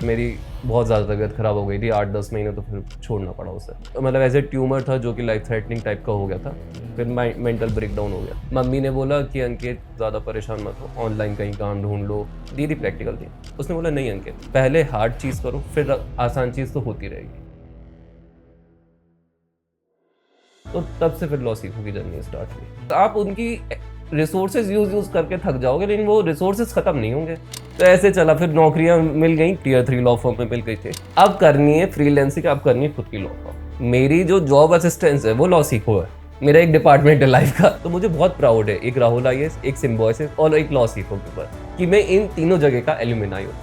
मेरी बहुत ज़्यादा तबीयत ख़राब हो गई थी 8-10 महीने, तो फिर छोड़ना पड़ा उसे। तो मतलब ऐसे ट्यूमर था जो कि लाइफ थ्रेटनिंग टाइप का हो गया था, फिर मेंटल ब्रेकडाउन हो गया। मम्मी ने बोला कि अंकित ज़्यादा परेशान मत हो, ऑनलाइन कहीं काम ढूंढ लो। दीदी प्रैक्टिकल थी, उसने बोला नहीं अंकित, पहले हार्ड चीज़ करो, फिर आसान चीज़ तो होती रहेगी। तो तब से फिर लॉ सीखो की जर्नी स्टार्ट हुई। आप उनकी रिसोर्सेज यूज करके थक जाओगे, लेकिन वो रिसोर्सेज खत्म नहीं होंगे। तो ऐसे चला, फिर नौकरियां मिल गई, टियर 3 लॉ फर्म में मिल गई थी। अब करनी है फ्रीलांसिंग, अब करनी है खुद की लॉ फर्म। मेरी जो जॉब असिस्टेंस है वो लॉ सीखो है, मेरा एक डिपार्टमेंट है लाइफ का। तो मुझे बहुत प्राउड है, एक राहुल आईएएस, एक सिम्बोयसिस और एक लॉ सीखो के ऊपर, कि मैं इन तीनों जगह का एल्यूमिनाई हूँ।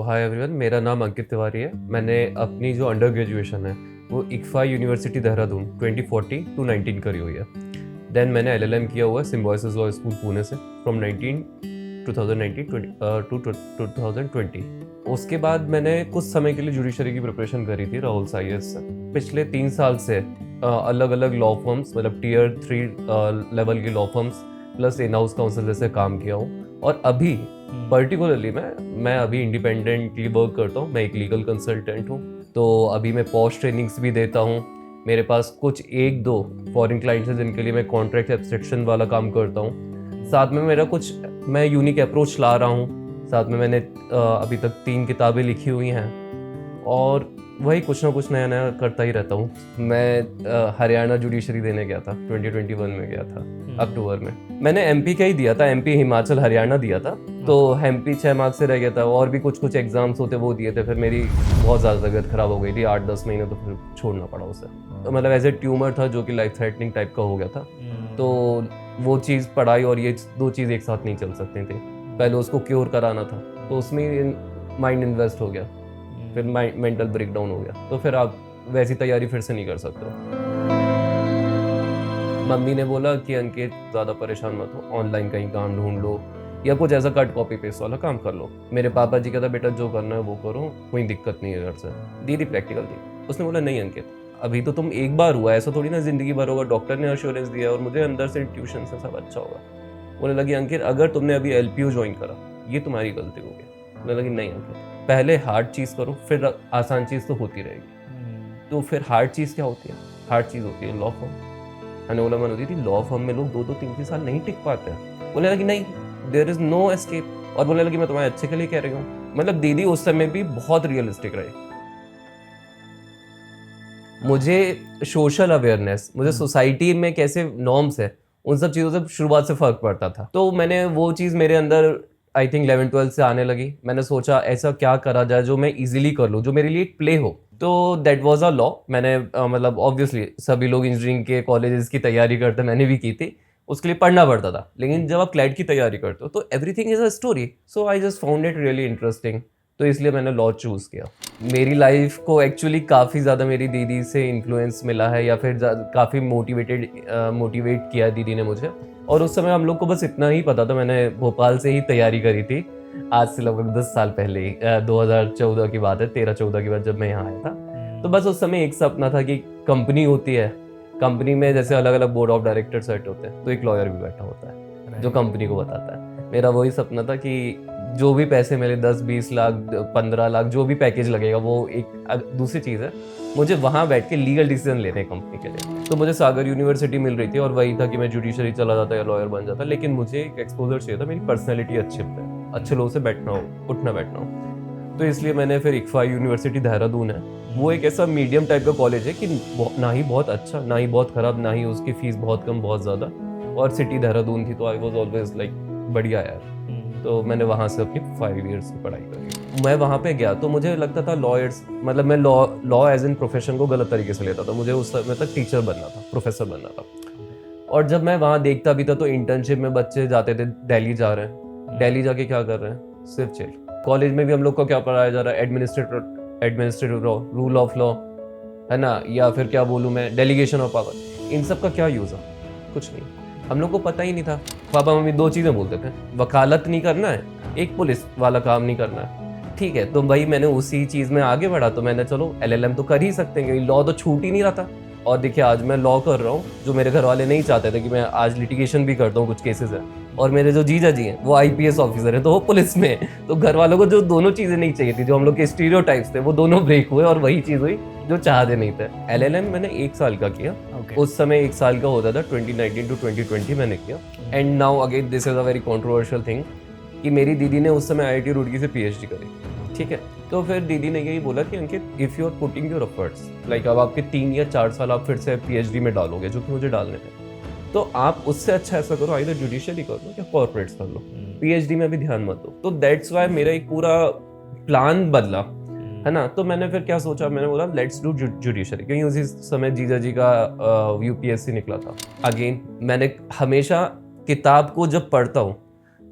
हाय एवरीवन, मेरा नाम अंकित तिवारी है। मैंने अपनी जो अंडर ग्रेजुएशन है वो इक्फा यूनिवर्सिटी देहरादून 2014 टू 19 करी हुई है। देन मैंने एलएलएम किया हुआ है सिम्बोयसिस लॉ स्कूल पुणे से, फ्रॉम 2019 टू 2020। उसके बाद मैंने कुछ समय के लिए जुडिशरी की प्रिपरेशन करी थी राहुल आईएएस से। पिछले 3 साल से अलग अलग लॉ फर्म्स, मतलब टियर 3 लेवल की law firms plus in house council जैसे काम किया हूँ। और अभी पर्टिकुलरली मैं अभी इंडिपेंडेंटली वर्क करता हूँ। मैं एक लीगल कंसल्टेंट हूँ, तो अभी मैं पॉश ट्रेनिंग्स भी देता हूँ। मेरे पास कुछ 1-2 फॉरेन क्लाइंट्स हैं जिनके लिए मैं कॉन्ट्रैक्ट एब्स्ट्रैक्शन वाला काम करता हूँ। साथ में मेरा कुछ मैं यूनिक अप्रोच ला रहा हूँ। साथ में मैंने अभी तक 3 किताबें लिखी हुई हैं और वही कुछ ना कुछ नया नया करता ही रहता हूँ। मैं हरियाणा जुडिशरी देने गया था, 2021 में गया था अक्टूबर में। मैंने एमपी का ही दिया था, एमपी हिमाचल हरियाणा दिया था। तो एमपी 6 मार्क्स से रह गया था, और भी कुछ एग्जाम्स होते वो दिए थे। फिर मेरी बहुत ज़्यादा तबीयत ख़राब हो गई थी 8-10 महीने, तो फिर छोड़ना पड़ा उसे। तो मतलब ऐसे ट्यूमर था जो कि लाइफ थ्रेटनिंग टाइप का हो गया था। तो वो चीज़, पढ़ाई और ये 2 चीज़ एक साथ नहीं चल सकती थी। पहले उसको क्योर कराना था, तो उसमें माइंड इन्वेस्ट हो गया, फिर मेंटल ब्रेकडाउन हो गया। तो फिर आप वैसी तैयारी फिर से नहीं कर सकते हो। मम्मी ने बोला कि अंकित ज़्यादा परेशान मत हो, ऑनलाइन कहीं काम ढूंढ लो या कुछ ऐसा कट कॉपी पेस्ट वाला काम कर लो। मेरे पापा जी कहता बेटा जो करना है वो करो, कोई दिक्कत नहीं है घर से। दीदी प्रैक्टिकल थी, उसने बोला नहीं अंकित, अभी तो तुम एक बार हुआ, ऐसा थोड़ी ना जिंदगी भर होगा। डॉक्टर ने अश्योरेंस दिया और मुझे अंदर से ट्यूशन से सब अच्छा होगा। बोलने लगी अंकित अगर तुमने अभी एलपीयू ज्वाइन करा ये तुम्हारी गलती होगी। बोलने लगी नहीं अंकित, पहले हार्ड चीज़ करो, फिर आसान चीज़ तो होती रहेगी। तो फिर हार्ड चीज़ क्या होती है? हार्ड चीज़ होती है लॉ फॉर्म। मैंने बोला मन होती थी, लॉ फर्म में लोग 2-2 3-3 साल नहीं टिक पाते हैं। बोलने लगी नहीं, देयर इज नो एस्केप। और बोलने लगी मैं तुम्हारे अच्छे के लिए कह रही हूँ। मतलब दीदी उस समय भी बहुत रियलिस्टिक रही। मुझे सोशल अवेयरनेस, मुझे सोसाइटी में कैसे नॉर्म्स है, उन सब चीज़ों से शुरुआत से फर्क पड़ता था। तो मैंने वो चीज़ मेरे अंदर आई थिंक 11-12 से आने लगी। मैंने सोचा ऐसा क्या करा जाए जो मैं इजीली कर लूँ, जो मेरे लिए प्ले हो। तो दैट वाज अ लॉ। मैंने मतलब ऑब्वियसली सभी लोग इंजीनियरिंग के कॉलेजेस की तैयारी करते, मैंने भी की थी। उसके लिए पढ़ना पड़ता था, लेकिन जब आप क्लैट की तैयारी करते हो तो everything is a story. So I just found it really interesting, तो इसलिए मैंने लॉ चूज़ किया। मेरी लाइफ को एक्चुअली काफ़ी ज़्यादा मेरी दीदी से इन्फ्लुएंस मिला है, या फिर काफ़ी मोटिवेट किया है दीदी ने मुझे। और उस समय हम लोग को बस इतना ही पता था, मैंने भोपाल से ही तैयारी करी थी, आज से लगभग 10 साल पहले ही। 2014 की बात है, 13-14 की बात, जब मैं यहाँ आया था। तो बस उस समय एक सपना था कि कंपनी होती है, कंपनी में जैसे अलग अलग बोर्ड ऑफ डायरेक्टर सेट होते हैं, तो एक लॉयर भी बैठा होता है जो कंपनी को बताता है। मेरा वही सपना था कि जो भी पैसे मिले, 10-20 लाख 15 लाख जो भी पैकेज लगेगा, वो एक दूसरी चीज़ है, मुझे वहाँ बैठ के लीगल डिसीजन लेने हैं कंपनी के लिए। तो मुझे सागर यूनिवर्सिटी मिल रही थी और वही था कि मैं जुडिशरी चला जाता या लॉयर बन जाता, लेकिन मुझे एक एक्सपोजर चाहिए था, मेरी पर्सनैलिटी अच्छी है, अच्छे लोगों से बैठना हो, उठना बैठना हो। तो इसलिए मैंने फिर इक्फा यूनिवर्सिटी देहरादून है, वो एक ऐसा मीडियम टाइप का कॉलेज है कि ना ही बहुत अच्छा, ना ही बहुत खराब, ना ही उसकी फीस बहुत कम बहुत ज़्यादा, और सिटी देहरादून थी, तो आई वॉज ऑलवेज लाइक बढ़िया यार। तो मैंने वहाँ से अपनी 5 ईयर्स की पढ़ाई करी। मैं वहाँ पे गया तो मुझे लगता था लॉयर्स, मतलब मैं लॉ एज इन प्रोफेशन को गलत तरीके से लेता था। मुझे उस समय तक टीचर बनना था, प्रोफेसर बनना था। और जब मैं वहाँ देखता भी था तो इंटर्नशिप में बच्चे जाते थे, दिल्ली जा रहे हैं, दिल्ली जाके क्या कर रहे हैं, सिर्फ जेल। कॉलेज में भी हम लोग को क्या पढ़ाया जा रहा है, administrative law, rule of law, है ना, या फिर क्या बोलूँ मैं, डेलीगेशन ऑफ पावर। इन सब का क्या यूज़ है? कुछ नहीं, हम लोग को पता ही नहीं था। पापा मम्मी 2 चीज़ें बोलते थे, वकालत नहीं करना है, एक पुलिस वाला काम नहीं करना है। ठीक है, तो भाई मैंने उसी चीज़ में आगे बढ़ा, तो मैंने चलो एलएलएम तो कर ही सकते हैं, लॉ तो छूट ही नहीं रहा था। और देखिए आज मैं लॉ कर रहा हूँ, जो मेरे घर वाले नहीं चाहते थे कि मैं आज लिटिगेशन भी करता हूँ, कुछ केसेस है। और मेरे जो जीजा जी हैं वो आईपीएस ऑफिसर हैं, तो वो पुलिस में है। तो घर वालों को जो दोनों चीजें नहीं चाहिए थी, जो हम लोग के स्टीरियोटाइप्स थे, वो दोनों ब्रेक हुए और वही चीज हुई जो चाहते नहीं थे। एलएलएम मैंने 1 साल का किया। उस समय 1 साल का होता था, 2019 to 2020 मैंने किया। And now again this is a very controversial thing कि मेरी दीदी ने उस समय आईआईटी रुड़की से पीएचडी करी, ठीक है। तो फिर दीदी ने यही बोला कि Ankit if you are putting your efforts, like अब आपके 3 या 4 साल आप फिर से पीएचडी में डालोगे, जो कि मुझे डालने थे, तो आप उससे अच्छा ऐसा करो, आइदर जुडिशियली कर लो या कॉर्पोरेट्स कर लो, पीएचडी में भी ध्यान मत दो। तो दैट्स वाई मेरा एक पूरा प्लान बदला, है ना। तो मैंने फिर क्या सोचा, मैंने बोला लेट्स डू जुडिशरी, क्योंकि उसी समय जीजा जी का यूपीएससी निकला था। अगेन मैंने हमेशा किताब को जब पढ़ता हूँ,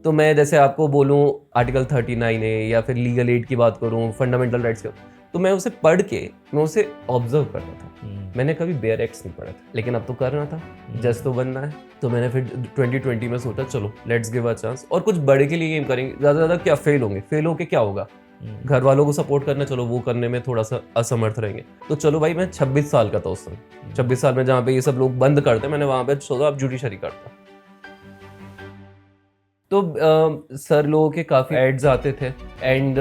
तो मैं जैसे आपको बोलूँ आर्टिकल 39 है या फिर लीगल एड की बात करूँ, फंडामेंटल राइट्स की, तो मैं उसे पढ़ के मैं उसे ऑब्जर्व करता था। मैंने कभी बेयर एक्ट्स नहीं पढ़ा था, लेकिन अब तो करना था, जज तो बनना है। तो मैंने फिर 2020 में सोचा चलो लेट्स गिव अ चांस, और कुछ बड़े के लिए गेम करेंगे। ज़्यादा ज़्यादा क्या फेल होंगे, फेल होके क्या होगा, घर वालों को सपोर्ट करना, चलो वो करने में थोड़ा सा असमर्थ रहेंगे। तो चलो भाई, मैं 26 साल का था उस समय, 26 साल में जहाँ पे ये सब लोग बंद करते, मैंने वहाँ पे सोचा अब जुडिशरी करता। तो सर लोगों के काफ़ी एड्स आते थे एंड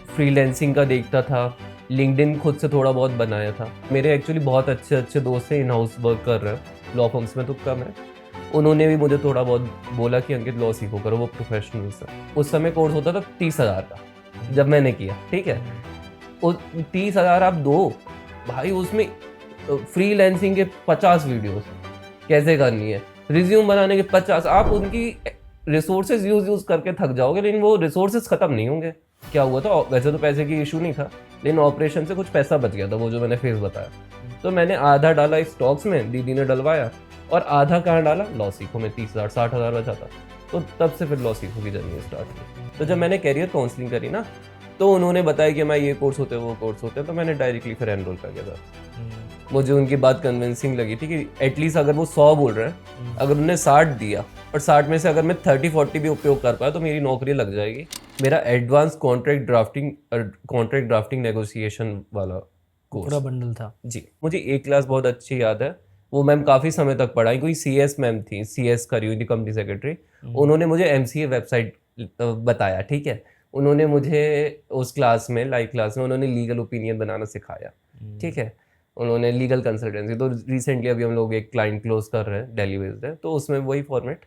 फ्रीलैंसिंग का देखता था, लिंक्डइन खुद से थोड़ा बहुत बनाया था। मेरे एक्चुअली बहुत अच्छे अच्छे दोस्त हैं इन हाउस वर्क कर रहे हैं, लॉ फर्म्स में तो कम है। उन्होंने भी मुझे थोड़ा बहुत बोला कि अंकित लॉ सीखो करो, वो प्रोफेशनल्स है। उस समय कोर्स होता था 30,000 का जब मैंने किया, ठीक है। 30,000 आप दो भाई, उसमें फ्रीलैंसिंग के 50 वीडियोस कैसे करनी है, रिज्यूम बनाने के 50, आप उनकी रिसोर्सेज यूज करके थक जाओगे, लेकिन वो रिसोर्सेज खत्म नहीं होंगे। क्या हुआ था, वैसे तो पैसे की इशू नहीं था, लेकिन ऑपरेशन से कुछ पैसा बच गया था, वो जो मैंने फेस बताया। तो मैंने आधा डाला स्टॉक्स में, दीदी ने डलवाया, और आधा कहाँ डाला, लॉ सीखो में 30,000 60,000 बचा था। तो तब से फिर लॉ सीखो की जर्नी स्टार्ट की। तो जब मैंने कैरियर काउंसलिंग करी ना, तो उन्होंने बताया कि मैं ये कोर्स होते हैं वो कोर्स होते हैं, तो मैंने डायरेक्टली फिर एनरोल कर दिया था। मुझे उनकी बात कन्विंसिंग लगी थी कि एटलीस्ट अगर वो 100 बोल रहे हैं, अगर उन्होंने 60 दिया और 60 में से अगर मैं 30-40 भी उपयोग कर पाया, तो मेरी नौकरी लग जाएगी। मेरा एडवांस कॉन्ट्रैक्ट ड्राफ्टिंग नेगोशिएशन वाला कोर्स पूरा बंडल था जी। मुझे एक क्लास बहुत अच्छी याद है, वो मैम काफ़ी समय तक पढ़ाई। कोई सीएस मैम थी, सीएस करी हुई थी, कंपनी सेक्रेटरी। उन्होंने मुझे एमसीए वेबसाइट बताया, ठीक है। उन्होंने मुझे उस क्लास में, लाइव क्लास में, उन्होंने लीगल ओपिनियन बनाना सिखाया, ठीक है। उन्होंने लीगल कंसल्टेंसी, तो रिसेंटली अभी हम लोग एक क्लाइंट क्लोज कर रहे हैं, दिल्ली बेस्ड है, तो उसमें वही फॉर्मेट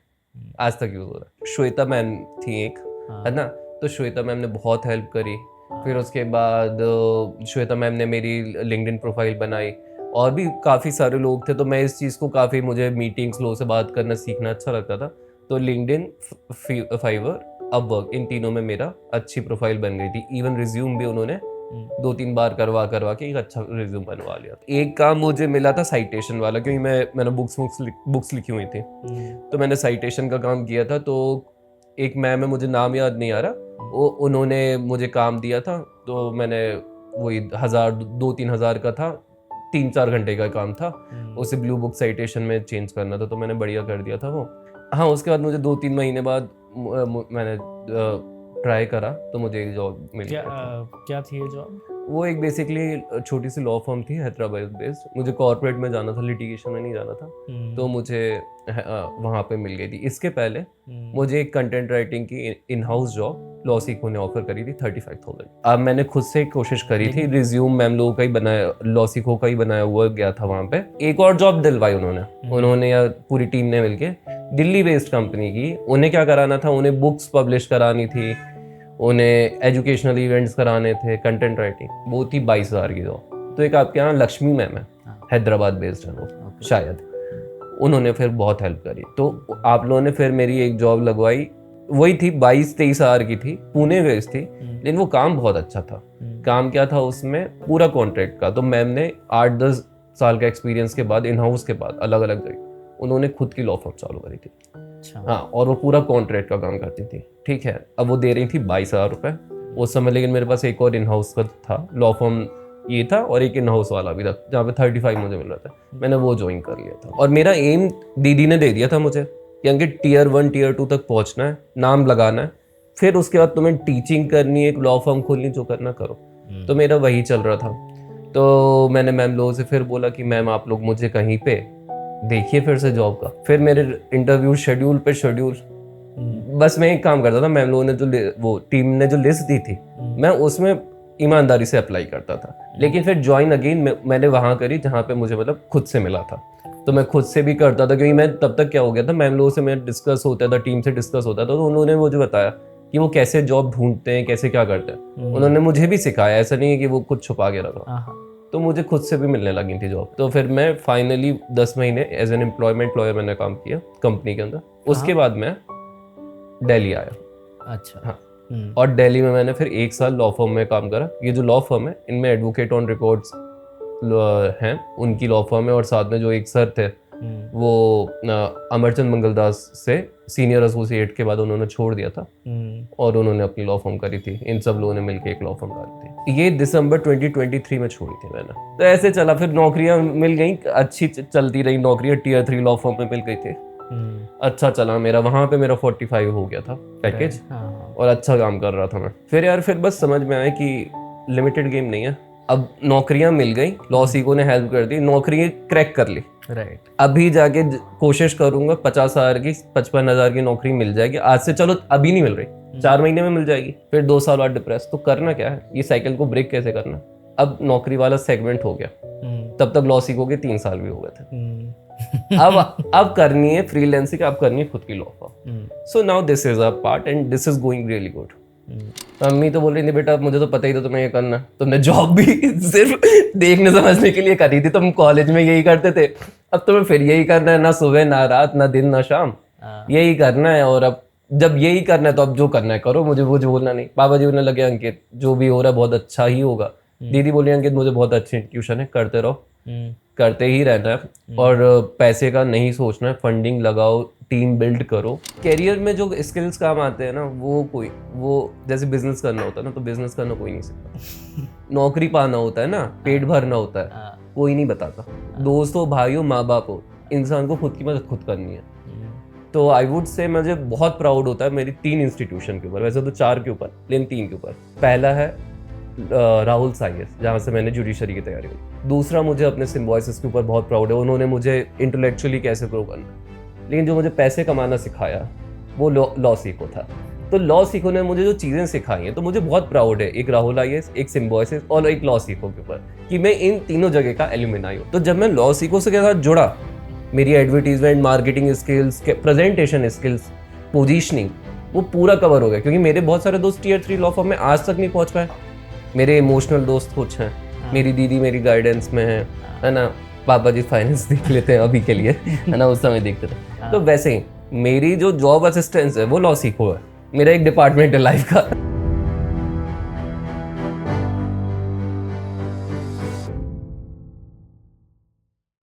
आज तक यूज हो रहा है। श्वेता मैम थी एक, है ना, तो श्वेता मैम ने बहुत हेल्प करी। फिर उसके बाद श्वेता मैम ने मेरी लिंक्डइन प्रोफाइल बनाई, और भी काफ़ी सारे लोग थे। तो मैं इस चीज़ को काफ़ी, मुझे मीटिंग्स, लोगों से बात करना सीखना अच्छा लगता था। तो लिंक्डइन, फाइवर, अपवर्क, इन तीनों में मेरा अच्छी प्रोफाइल बन गई थी। इवन रिज्यूम भी उन्होंने 2-3 बार करवा के एक अच्छा रिज्यूम बनवा लिया। एक काम मुझे मिला था साइटेशन वाला, क्योंकि मैंने बुक्स लिखी हुई थी, तो मैंने साइटेशन का काम किया था। तो एक मैम है, मुझे नाम याद नहीं आ रहा, वो उन्होंने मुझे काम दिया था, तो मैंने वही 2-3 हज़ार का था, 3-4 घंटे का काम था, उसे ब्लू बुक साइटेशन में चेंज करना था, तो मैंने बढ़िया कर दिया था वो। हाँ, उसके बाद मुझे 2-3 महीने बाद मैंने ट्राई करा, तो मुझे एक जॉब मिल गया। क्या थी ये जॉब? वो एक बेसिकली छोटी सी लॉ फर्म थी, हैदराबाद बेस्ड। मुझे कॉर्पोरेट में जाना था, लिटिगेशन में नहीं जाना था, तो मुझे वहाँ पे मिल गई थी। इसके पहले मुझे एक कंटेंट राइटिंग की इन हाउस जॉब लॉ सीखो ने ऑफर करी थी 35,000। अब मैंने खुद से कोशिश करी थी, रिज्यूम मैम लोगों का ही बनाया, लॉ सीखो का ही बनाया हुआ गया था वहाँ पे। एक और जॉब दिलवाई उन्होंने या पूरी टीम ने मिलके, दिल्ली बेस्ड कंपनी की। उन्हें क्या कराना था, उन्हें बुक्स पब्लिश करानी थी, उन्हें एजुकेशनल इवेंट्स कराने थे, कंटेंट राइटिंग। वो थी 22,000 की जॉब। तो एक आपके यहाँ लक्ष्मी मैम है, हैदराबाद बेस्ड है वो, शायद, उन्होंने फिर बहुत हेल्प करी। तो आप लोगों ने फिर मेरी एक जॉब लगवाई, वही थी 22-23 हज़ार की थी, पुणे बेस्ड थी, लेकिन वो काम बहुत अच्छा था। काम क्या था उसमें, पूरा कॉन्ट्रैक्ट का। तो मैम ने 8-10 साल का एक्सपीरियंस के बाद, इन हाउस के बाद, अलग अलग जगह उन्होंने खुद की लॉ फर्म चालू करी थी। हाँ, और वो पूरा कॉन्ट्रैक्ट का काम करती थी, ठीक है। अब वो दे रही थी 22,000 रुपये उस समय, लेकिन मेरे पास एक और इन हाउस का था, लॉ फर्म ये था, और एक इन हाउस वाला भी था, जहाँ पे 35 मुझे मिल रहा था। मैंने वो ज्वाइन कर लिया था, और मेरा एम दीदी ने दे दिया था मुझे कि अंकित Tier 1 Tier 2 तक पहुँचना है, नाम लगाना है, फिर उसके बाद तुम्हें टीचिंग करनी है, एक लॉ फर्म खोलनी, जो करना करो। तो मेरा वही चल रहा था। तो मैंने मैम लोगों से फिर बोला कि मैम आप लोग मुझे कहीं पे देखिए फिर से जॉब का। फिर मेरे इंटरव्यू शेड्यूल पे शेड्यूल, बस मैं एक काम करता था, मैम लोगों ने जो वो टीम ने जो लिस्ट दी थी मैं उसमें ईमानदारी से अप्लाई करता था। लेकिन फिर ज्वाइन अगेन मैंने वहाँ करी जहाँ पे मुझे मतलब खुद से मिला था। तो मैं खुद से भी करता था, क्योंकि मैं तब तक क्या हो गया था, मैम लोगों से मैं डिस्कस होता था, टीम से डिस्कस होता था, तो उन्होंने मुझे बताया कि वो कैसे जॉब ढूंढते हैं, कैसे क्या करते हैं। उन्होंने मुझे भी सिखाया, ऐसा नहीं है कि वो कुछ छुपा के रखा। तो मुझे खुद से भी मिलने लगी थी जॉब। तो फिर मैं फाइनली 10 महीने एज एन एम्प्लॉयमेंट लॉयर मैंने काम किया कंपनी के अंदर। उसके बाद मैं दिल्ली आया। अच्छा। हाँ। और दिल्ली में मैंने फिर 1 साल लॉ फर्म में काम करा। ये जो लॉ फर्म है इनमें एडवोकेट ऑन रिकॉर्ड्स हैं, उनकी लॉ फर्म है। और साथ में जो एक सर थे वो अमरचंद मंगलदास से सीनियर एसोसिएट के बाद उन्होंने छोड़ दिया था और उन्होंने अपनी लॉ फर्म करी थी। इन सब लोगों ने मिलकर एक लॉ फर्म डाली थी। ये दिसंबर 2023 में छोड़ी थी मैंने। तो ऐसे चला, फिर नौकरियां मिल गई, अच्छी चलती रही नौकरियां। Tier 3 लॉ फर्म में मिल गई थी, अच्छा चला मेरा। वहां पे मेरा 45 हो गया था पैकेज और अच्छा काम कर रहा था मैं। फिर यार फिर बस समझ में आया कि लिमिटेड गेम नहीं है। अब नौकरियां मिल गई, लॉ सीको ने हेल्प कर दी, नौकरी क्रैक कर ली। राइट। अभी जाके कोशिश करूंगा 50,000 की 55,000 की नौकरी मिल जाएगी आज से। चलो अभी नहीं मिल रही, 4 महीने में मिल जाएगी, फिर 2 साल बाद डिप्रेस। तो करना क्या है, ये साइकिल को ब्रेक कैसे करना। अब नौकरी वाला सेगमेंट हो गया, तब तक लॉ सीखोगे 3 साल भी हो गए थे। अब करनी है फ्रीलांसिंग, अब करनी है खुद की law firm. So now this is a part and this is going really good. Mummy तो बोल रही थी बेटा मुझे तो पता ही था तुम्हें ये करना है, तुमने जॉब भी सिर्फ देखने समझने के लिए करी थी, तुम कॉलेज में यही करते थे, अब तुम्हें फिर यही करना है, ना सुबह ना रात ना दिन ना शाम, यही करना है। और अब जब यही करना है तो अब जो करना है करो, मुझे वो बोलना नहीं। पापा जी बोलने लगे अंकित जो भी हो रहा है बहुत अच्छा ही होगा। दीदी बोली अंकित मुझे बहुत अच्छी ट्यूशन है, करते रहो, करते ही रहना है और पैसे का नहीं सोचना है, फंडिंग लगाओ, टीम बिल्ड करो। कैरियर में जो स्किल्स काम आते हैं ना वो जैसे बिजनेस करना होता है ना, तो बिजनेस करना कोई नहीं सीखता। नौकरी पाना होता है ना, पेट भरना होता है, कोई नहीं बताता। दोस्त हो, भाई हो, माँ बाप हो, इंसान को खुद की मदद खुद करनी है। तो आई वुड से मुझे बहुत प्राउड होता है मेरी 3 इंस्टीट्यूशन के ऊपर, वैसे तो 4 के ऊपर लेकिन 3 के ऊपर। पहला है राहुल साइंस, जहाँ से मैंने जुडिशरी की तैयारी की। दूसरा मुझे अपने सिम्बॉयसिस के ऊपर बहुत प्राउड है, उन्होंने मुझे इंटेलेक्चुअली कैसे ग्रो करना। लेकिन जो मुझे पैसे कमाना सिखाया वो लॉ सीको था। तो लॉ सीको ने मुझे जो चीज़ें सिखाई हैं तो मुझे बहुत प्राउड है, एक राहुल IAS, एक सिम्बॉयसिस और एक लॉ सीको के ऊपर, कि मैं इन तीनों जगह का एलुमनाई हूँ। तो जब मैं लॉ सीको से के साथ जुड़ा, मेरी advertisement, marketing skills, presentation skills, positioning, वो पूरा कवर हो गया। क्योंकि मेरे बहुत सारे दोस्त Tier 3 लॉ फर्म में आज तक नहीं पहुंच पाए। मेरे इमोशनल दोस्त कुछ हैं, मेरी दीदी मेरी गाइडेंस में है ना, पापा जी फाइनेंस देख लेते हैं अभी के लिए, है ना, उस समय देखते थे। तो वैसे ही मेरी जो जॉब असिस्टेंस है वो लॉ सीको है, मेरा एक डिपार्टमेंट है लाइफ का।